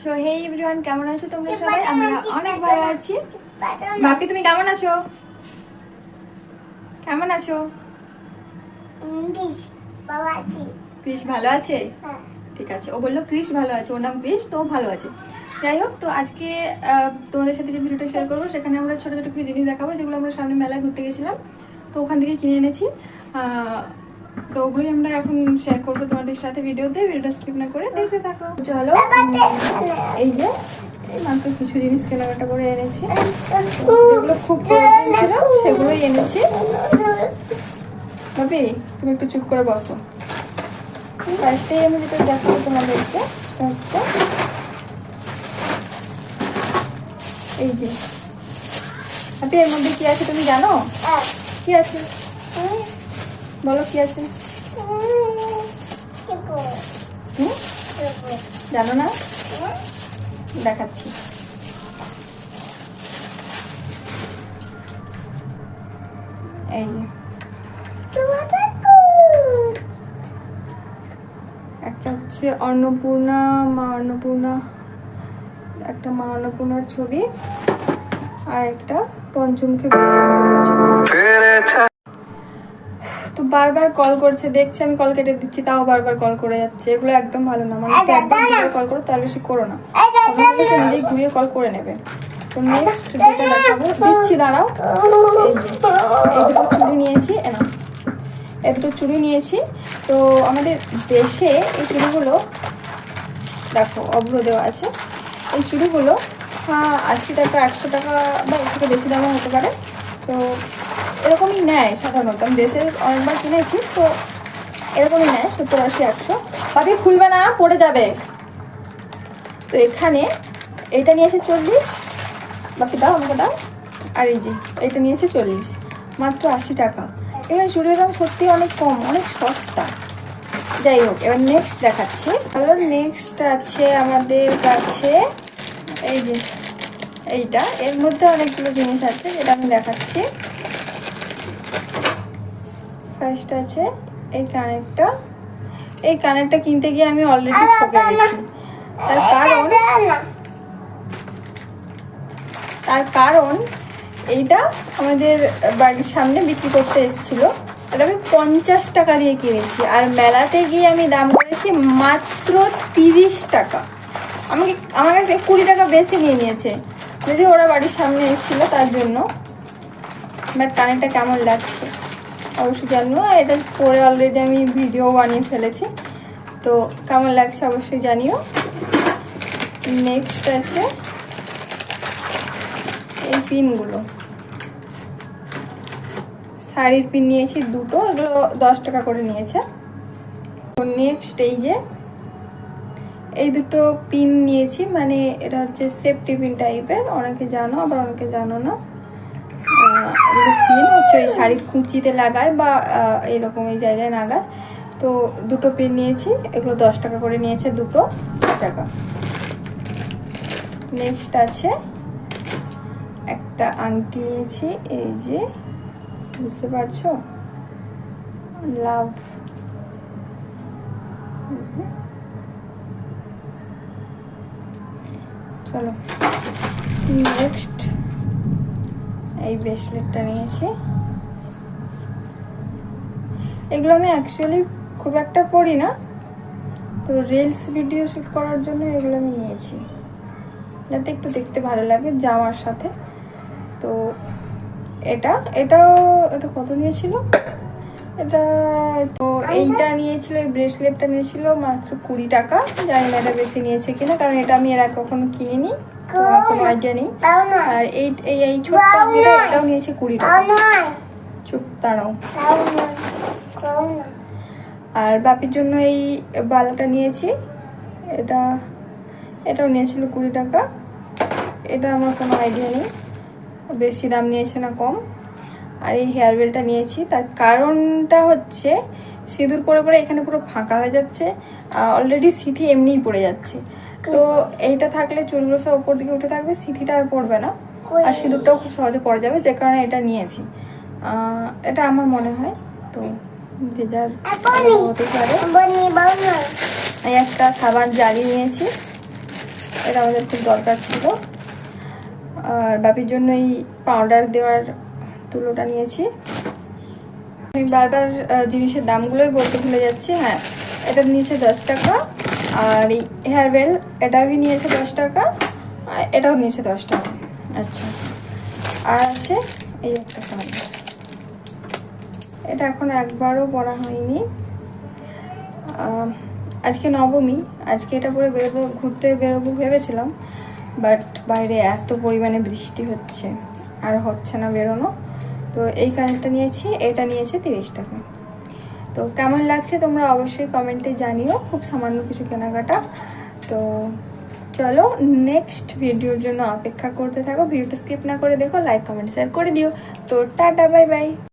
So hey everyone, কেমন আছো তোমরা সবাই? আমরা অনেক ভালো আছি। বাপি তুমি কেমন আছো? কেমন আছো? ক্রিস ভালো আছে? ঠিক আছে, ও বললো ক্রিস ভালো আছে, ওর নাম ক্রিস, তো ভালো আছে। যাই হোক, তো আজকে তোমাদের সাথে যে ভিডিওটা শেয়ার করবো সেখানে আমরা ছোটো ছোটো কিছু জিনিস দেখাবো যেগুলো আমরা সামনে মেলায় ঘুরতে গেছিলাম, তো ওখান থেকে কিনে এনেছি। তো ওগুলোই আমরা এখন শেয়ার করবো তোমাদের সাথে ভিডিওটা স্কিপ না করে দেখতে থাকো। চলো, এই যে মাত্র কিছু জিনিস কেনাকাটা করে এনেছি, যেগুলো খুব প্রয়োজন ছিল সেগুলোই এনেছি। ভাবি তুমি একটু চুপ করে বসো। ফার্স্টেই আমি যেটা দেখাবো তোমাদেরকে হচ্ছে এই যে, ভাবি এর মধ্যে কি আছে তুমি জানো? কি আছে বলো, কি আছে? জানো না? দেখাচ্ছি। এই যে একটা হচ্ছে অন্নপূর্ণা, মা অন্নপূর্ণা, একটা মা অন্নপূর্ণার ছবি, আর একটা পঞ্চমুখী। তো বারবার কল করছে, দেখছি আমি কল কেটে দিচ্ছি, তাও বারবার কল করে যাচ্ছে। এগুলো একদম ভালো না, মানে একবার কল করো তার বেশি করো না, নিজেই ঘুরিয়ে কল করে নেবে। তো নেক্সট যেটা দেখাবো, দিচ্ছি দাঁড়াও। এই দুটো চুড়ি নিয়েছি, এই দুটো চুড়ি নিয়েছি। তো আমাদের দেশে এই চুড়িগুলো দেখো অভ্র দেওয়া আছে। এই চুড়িগুলো 80 টাকা, 100 টাকা বা এর থেকে বেশি দামও হতে পারে। তো এরকমই নেয় সাধারণত, আমি দেশের অনেকবার কিনেছি, তো এরকমই নেয় 70, 80, 100। ভাবি খুলবে না, পড়ে যাবে। তো এখানে এইটা নিয়েছে 40, বাকি দাও আমাকে দাও। আর এই যে এইটা নিয়েছে 40, মাত্র 80 টাকা। এখানে চুড়ির দাম সত্যি অনেক কম, অনেক সস্তা। যাই হোক, এবার নেক্সট দেখাচ্ছি। হ্যালো, নেক্সট আছে আমাদের কাছে এই যে এইটা, এর মধ্যে অনেকগুলো জিনিস আছে যেটা আমি দেখাচ্ছি। ফার্স্ট আছে এই কানেরটা। এই কানেরটা কিনতে গিয়ে আমি অলরেডি ঠকে গেছি। তার কারণ এইটা আমাদের বাড়ির সামনে বিক্রি করতে এসেছিল, এটা আমি 50 টাকা দিয়ে কিনেছি, আর মেলাতে গিয়ে আমি দাম করেছি মাত্র 30 টাকা। আমার কাছে 20 টাকা বেশি নিয়ে নিয়েছে, যদি ওরা বাড়ির সামনে এসেছিল তার জন্য। বাট কানেরটা কেমন লাগছে অবশ্যই জানিও, আর এটা পরে অলরেডি আমি ভিডিও বানিয়ে ফেলেছি, তো কেমন লাগছে অবশ্যই জানিও। নেক্সট আছে এই পিনগুলো, শাড়ির পিন নিয়েছি দুটো, এগুলো 10 টাকা করে নিয়েছে। তো নেক্সট এই যে এই দুটো পিন নিয়েছি, মানে এটা হচ্ছে সেফটি পিন টাইপের, অনেকে জানো আবার অনেকে জানো না। এগুলো পিন হচ্ছে ওই শাড়ির কুচিতে লাগায় বা এরকম এই জায়গায় লাগায়। তো দুটো পিন নিয়েছি, এগুলো 10 টাকা করে নিয়েছে, দুটো 10 টাকা। নেক্সট আছে একটা আংটি নিয়েছি, এই যে বুঝতে পারছো, লাভ। চলো নেক্সট এই ব্রেসলেটটা নিয়েছি। এগুলো আমি অ্যাকচুয়ালি খুব একটা পরি না, তো রিলস ভিডিও শ্যুট করার জন্য এগুলো আমি নিয়েছি, যাতে একটু দেখতে ভালো লাগে জামার সাথে। তো এটা কত নিয়েছিল এটা? তো এইটা নিয়েছিল, এই ব্রেসলেটটা নিয়েছিল মাত্র 20 টাকা। জানি না এটা বেশি নিয়েছে কিনা, কারণ এটা আমি এর আগে কখনো কিনিনি, তোমার কোনো আইডিয়া নেই। আর এই ছোট্ট এটাও নিয়েছে 20 টাকা। চুপ দাঁড়াও। আর বাপির জন্য এই বালাটা নিয়েছি, এটাও নিয়েছিল 20 টাকা। এটা আমার কোনো আইডিয়া নেই বেশি দাম নিয়েছে না কম। আর এই হেয়ার বেলটা নিয়েছি, তার কারণটা হচ্ছে সিঁদুর পরে পরে এখানে পুরো ফাঁকা হয়ে যাচ্ছে, অলরেডি সিঁথি এমনিই পড়ে যাচ্ছে। তো এইটা থাকলে চুলগুলো সব উপর দিকে উঠে থাকবে, সিঁথিটা আর পড়বে না, আর সিঁদুরটাও খুব সহজে পড়ে যাবে, যে কারণে এটা নিয়েছি। এটা আমার মনে হয়, তো যে যার হতে পারে। এই একটা সাবান জালি নিয়েছি, এটা আমাদের খুব দরকার ছিল। আর বাপির জন্য এই পাউডার দেওয়ার তুলোটা নিয়েছি। আমি বারবার জিনিসের দামগুলোই বলতে ভুলে যাচ্ছি। হ্যাঁ, এটা নিয়েছে 10 টাকা, আর এই হেয়ার বেল এটাও নিয়েছে 10 টাকা, আর এটাও নিয়েছে 10 টাকা। আচ্ছা, আর আছে এই একটা কালার, এটা এখন একবারও পরা হয়নি। আজকে নবমী, আজকে এটা পরে বেরোবো, ঘুরতে বেরোবো ভেবেছিলাম, বাট বাইরে এত পরিমাণে বৃষ্টি হচ্ছে আর হচ্ছে না বেরোনো। তো এই কানেরটা নিয়েছি, এটা নিয়েছে 30 টাকা। তো কেমন লাগছে তোমরা অবশ্যই কমেন্টে জানিও, খুব সামান্য কিছু কেনাকাটা। তো চলো নেক্সট ভিডিওর জন্য অপেক্ষা করতে থাকো, ভিডিওটা স্কিপ না করে দেখো, লাইক কমেন্ট শেয়ার করে দিও। তো টাটা, বাই বাই।